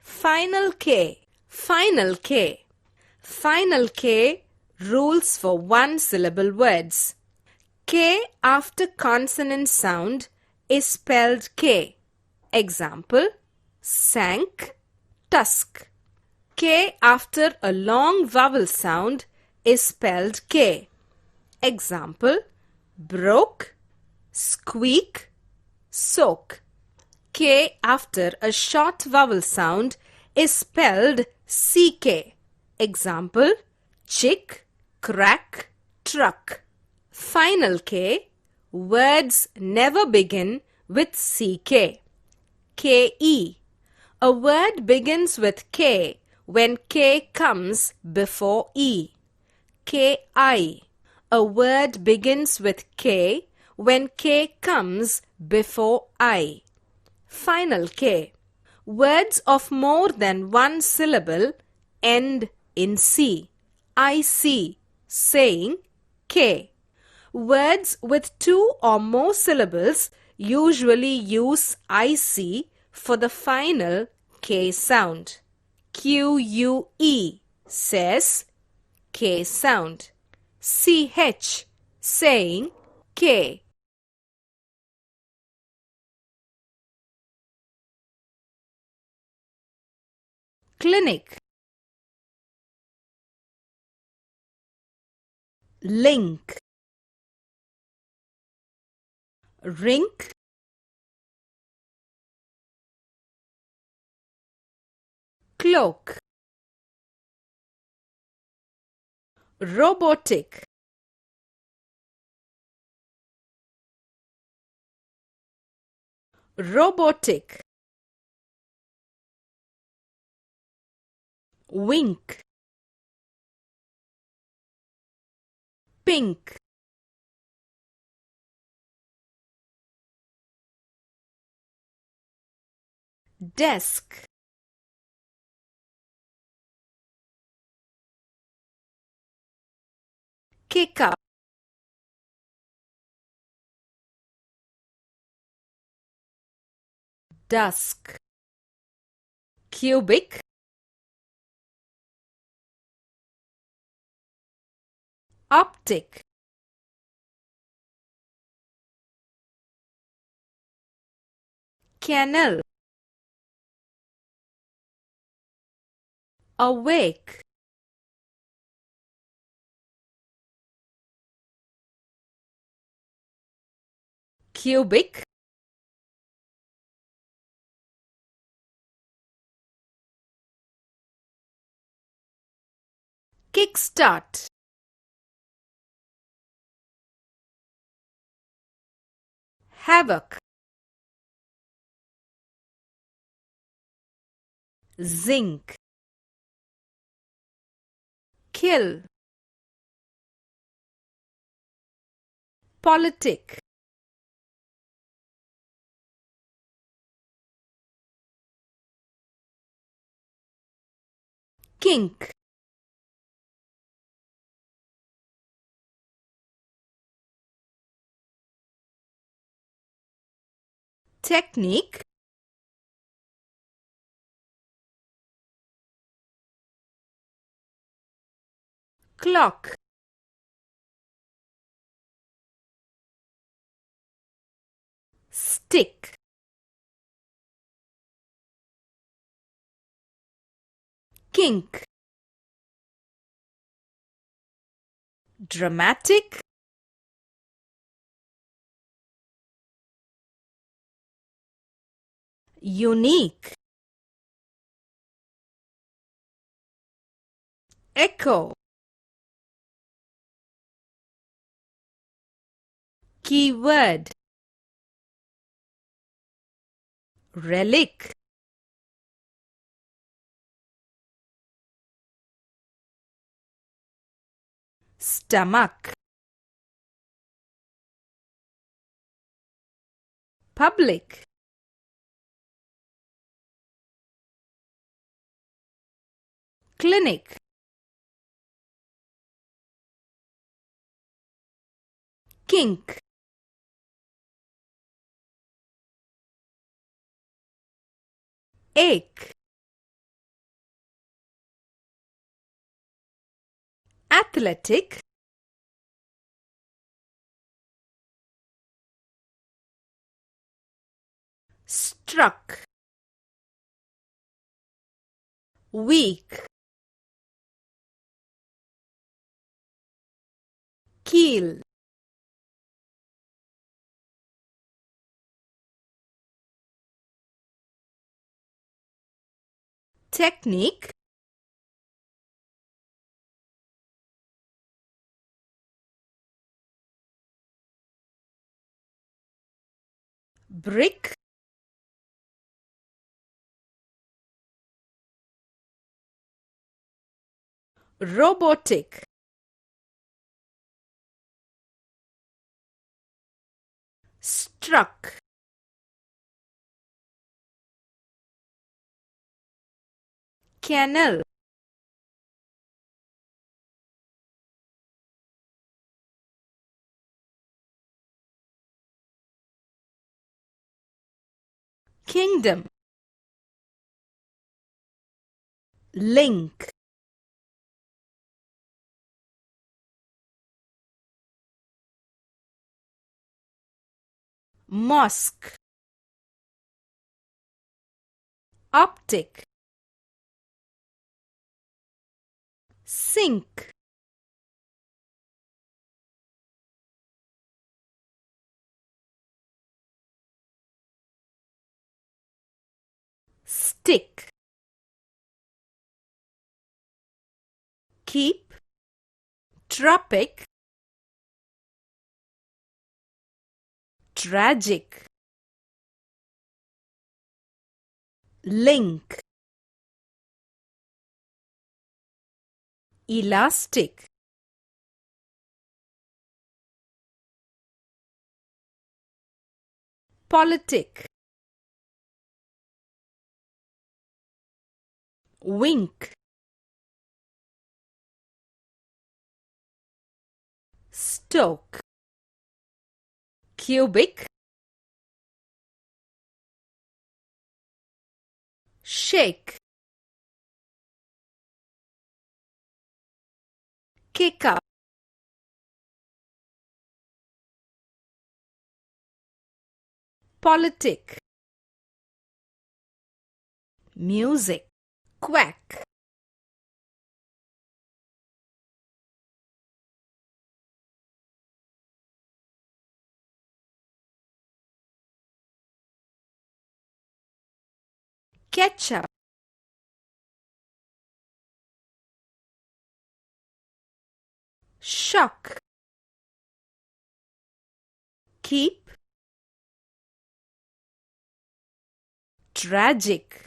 Final K. Final K. Final K rules for one-syllable words. K after consonant sound is spelled K. Example, sank, tusk. K after a long vowel sound is spelled K. Example, broke, squeak, soak. K after a short vowel sound is spelled CK. Example, chick, crack, truck. Final K, words never begin with CK. KE. A word begins with K when K comes before E. KI. A word begins with K when K comes before I. Final K. Words of more than one syllable end in C. I see, saying, K. Words with two or more syllables usually use IC for the final K sound. QUE says K sound. CH saying K. Clinic. Link. Rink. Cloak. Robotic. Robotic. Wink. Pink. Desk. Kick up. Dusk. Cubic. Optic. Kennel. Awake. Cubic. Kickstart. Havoc. Zinc. Kill. Politic. Kink. Technique. Clock. Stick. Kink. Dramatic. Unique. Echo. Keyword. Relic. Stomach. Public. Clinic. Kink. ache, athletic, struck, weak, keel, technique, brick, robotic, struck, kennel, kingdom, link, mosque, optic, sink, stick, keep, tropic, tragic, link, elastic, politic, wink, stoke, cubic, shake, kick up, politic, music, quack, ketchup, shock, keep, tragic,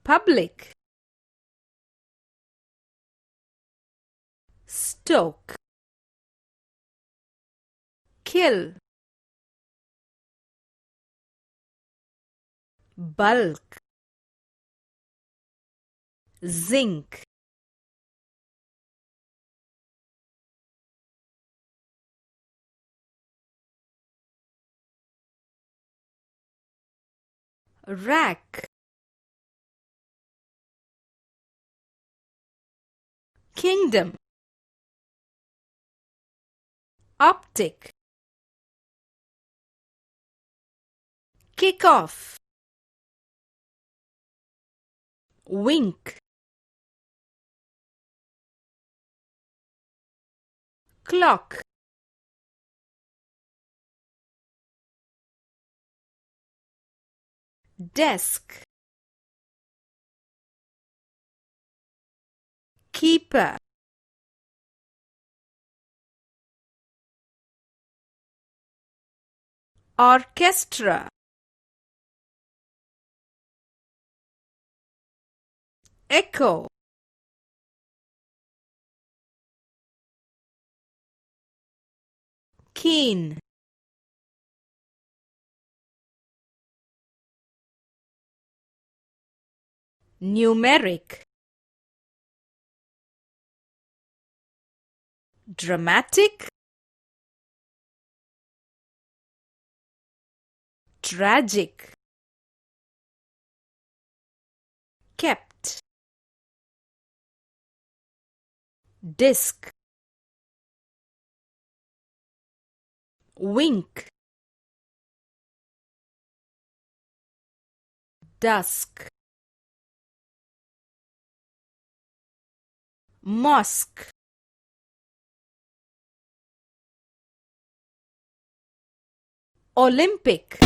public, stoke, kill, bulk, zinc, rack, kingdom, optic, kick off, wink, clock, desk, keeper, orchestra, echo, keen, numeric, dramatic, tragic, kept, disc, wink, dusk, mosque, Olympic.